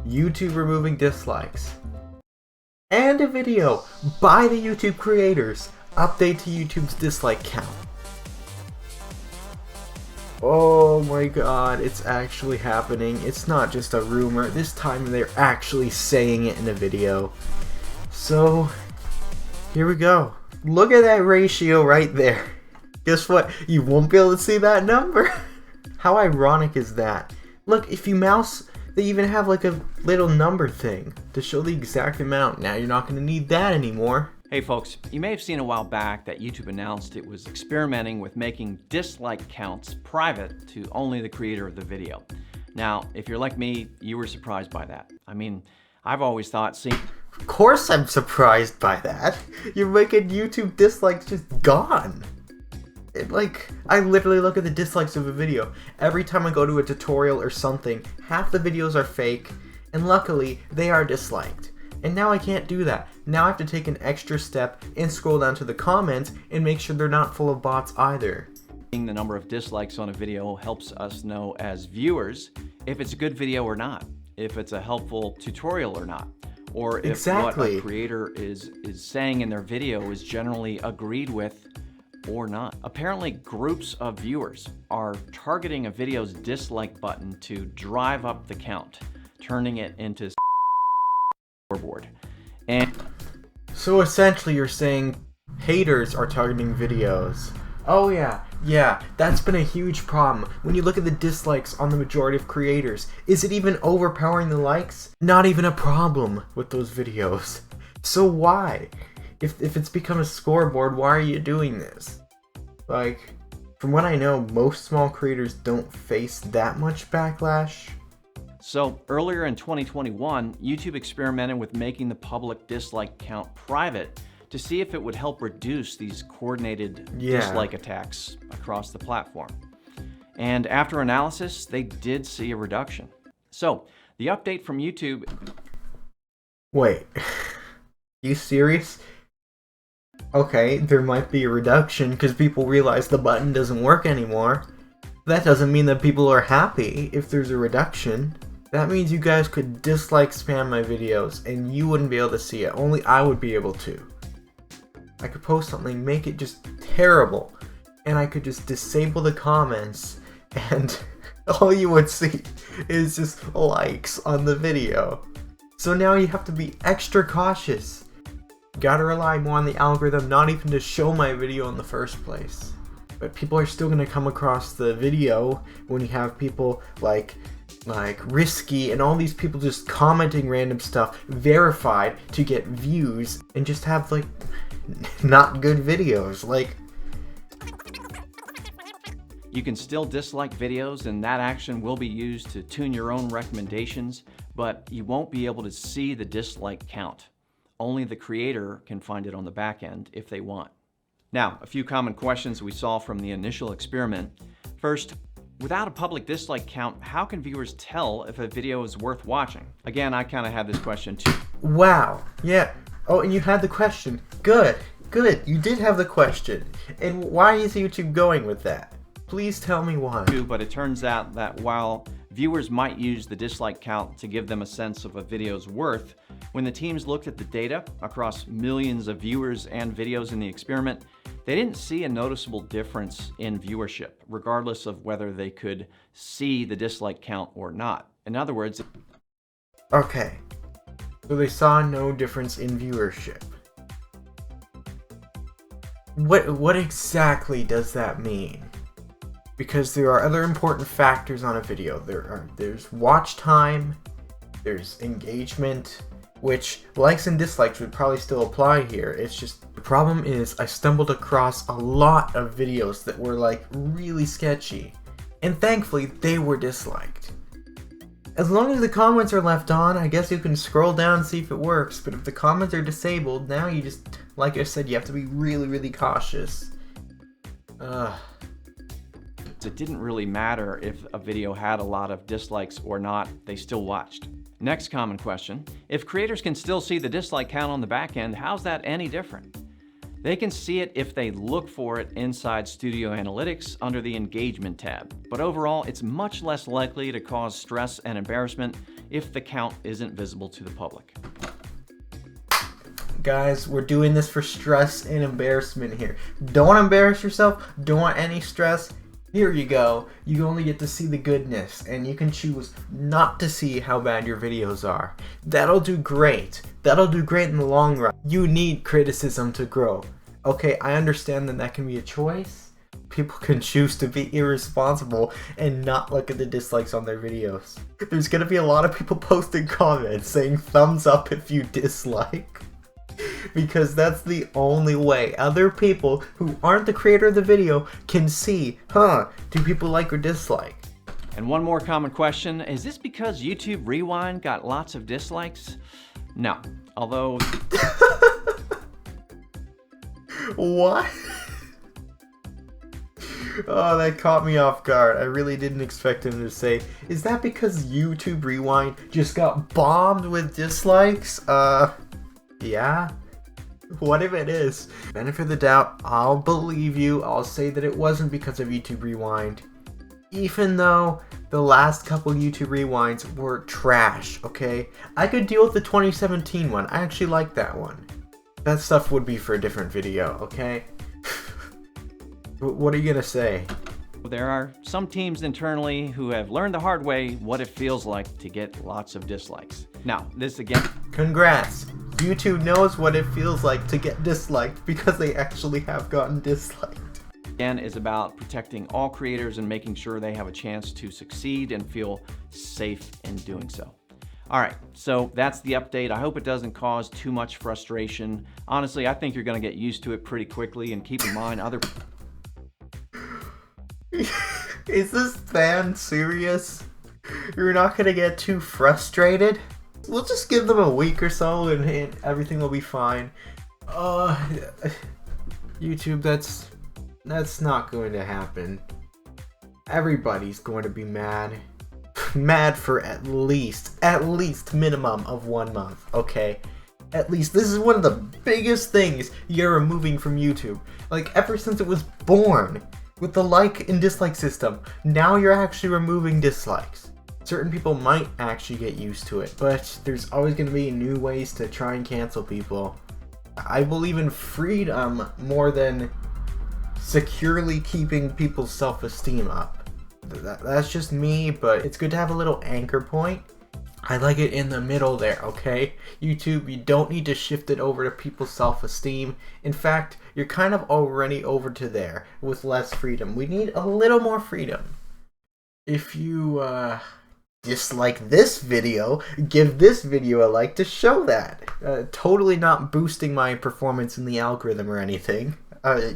YouTube removing dislikes. And a video by the YouTube creators. Update to YouTube's dislike count. Oh my god, it's actually happening. It's not just a rumor. This time they're actually saying it in a video. So, here we go. Look at that ratio right there. Guess what? You won't be able to see that number. How ironic is that? Look, if you mouse, they even have like a little number thing to show the exact amount. Now you're not going to need that anymore. Hey folks, you may have seen a while back that YouTube announced it was experimenting with making dislike counts private to only the creator of the video. Now, if you're like me, you were surprised by that. I mean, I've always thought, Of course I'm surprised by that. You're making YouTube dislikes just gone. I literally look at the dislikes of a video. Every time I go to a tutorial or something, half the videos are fake, and luckily, they are disliked. And now I can't do that. Now I have to take an extra step and scroll down to the comments and make sure they're not full of bots either. seeing the number of dislikes on a video helps us know as viewers if it's a good video or not, if it's a helpful tutorial or not, or if what a creator is saying in their video is generally agreed with or not. Apparently, groups of viewers are targeting a video's dislike button to drive up the count, turning it into scoreboard. And so essentially you're saying haters are targeting videos. Oh yeah, that's been a huge problem. When you look at the dislikes on the majority of creators, is it even overpowering the likes? Not even a problem with those videos. So why? If it's become a scoreboard, why are you doing this? Like, from what I know, most small creators don't face that much backlash. So earlier in 2021, YouTube experimented with making the public dislike count private to see if it would help reduce these coordinated dislike attacks across the platform. And after analysis, they did see a reduction. So the update from YouTube... Wait, you serious? Okay, there might be a reduction because people realize the button doesn't work anymore. That doesn't mean that people are happy if there's a reduction. That means you guys could dislike spam my videos and you wouldn't be able to see it. Only I would be able to. I could post something, make it just terrible, and I could just disable the comments, and all you would see is just likes on the video. So now you have to be extra cautious. Gotta rely more on the algorithm, not even to show my video in the first place. But people are still gonna come across the video when you have people like Risky and all these people just commenting random stuff verified to get views and just have like not good videos. Like, you can still dislike videos and that action will be used to tune your own recommendations, but you won't be able to see the dislike count. Only the creator can find it on the back end if they want. Now, a few common questions we saw from the initial experiment. First, without a public dislike count, how can viewers tell if a video is worth watching? Again, I kind of had this question too. Wow, yeah. Oh, and you had the question. Good. You did have the question. And why is YouTube going with that? Please tell me why. But it turns out that while viewers might use the dislike count to give them a sense of a video's worth, when the teams looked at the data across millions of viewers and videos in the experiment, they didn't see a noticeable difference in viewership, regardless of whether they could see the dislike count or not. In other words... Okay, so they saw no difference in viewership. What exactly does that mean? Because there are other important factors on a video. There's watch time, there's engagement, which likes and dislikes would probably still apply here. It's just, the problem is I stumbled across a lot of videos that were like really sketchy, and thankfully they were disliked. As long as the comments are left on, I guess you can scroll down and see if it works, but if the comments are disabled, now you just, like I said, you have to be really cautious. It didn't really matter if a video had a lot of dislikes or not, they still watched. Next common question, if creators can still see the dislike count on the back end, how's that any different? They can see it if they look for it inside Studio Analytics under the Engagement tab. But overall, it's much less likely to cause stress and embarrassment if the count isn't visible to the public. Guys, we're doing this for stress and embarrassment here. Don't embarrass yourself. Don't want any stress. Here you go. You only get to see the goodness, and you can choose not to see how bad your videos are. That'll do great. That'll do great in the long run. You need criticism to grow. Okay, I understand that can be a choice. People can choose to be irresponsible and not look at the dislikes on their videos. There's gonna be a lot of people posting comments saying thumbs up if you dislike. Because that's the only way other people who aren't the creator of the video can see, do people like or dislike? And one more common question, is this because YouTube Rewind got lots of dislikes? No, although... What? Oh, that caught me off guard. I really didn't expect him to say, is that because YouTube Rewind just got bombed with dislikes? Yeah. What if it is? Benefit of the doubt, I'll believe you. I'll say that it wasn't because of YouTube Rewind. Even though the last couple YouTube Rewinds were trash, okay? I could deal with the 2017 one. I actually like that one. That stuff would be for a different video, okay? What are you gonna say? There are some teams internally who have learned the hard way what it feels like to get lots of dislikes. Now, this again... Congrats! YouTube knows what it feels like to get disliked because they actually have gotten disliked. Again, is about protecting all creators and making sure they have a chance to succeed and feel safe in doing so. All right, so that's the update. I hope it doesn't cause too much frustration. Honestly, I think you're gonna get used to it pretty quickly, and keep in mind other... Is this fan serious? You're not gonna get too frustrated? We'll just give them a week or so and everything will be fine. YouTube, that's not going to happen. Everybody's going to be mad. Mad for at least minimum of 1 month, okay? At least this is one of the biggest things you're removing from YouTube. Like, ever since it was born, with the like and dislike system, now you're actually removing dislikes. Certain people might actually get used to it, but there's always going to be new ways to try and cancel people. I believe in freedom more than securely keeping people's self-esteem up. That's just me, but it's good to have a little anchor point. I like it in the middle there, okay? YouTube, you don't need to shift it over to people's self-esteem. In fact, you're kind of already over to there with less freedom. We need a little more freedom. If you dislike this video, give this video a like to show that. Totally not boosting my performance in the algorithm or anything.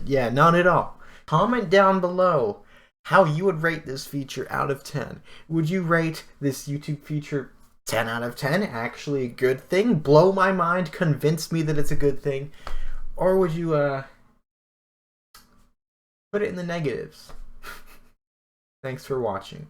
Yeah, not at all. Comment down below how you would rate this feature out of 10. Would you rate this YouTube feature 10 out of 10? Actually a good thing? Blow my mind, convince me that it's a good thing? Or would you put it in the negatives? Thanks for watching.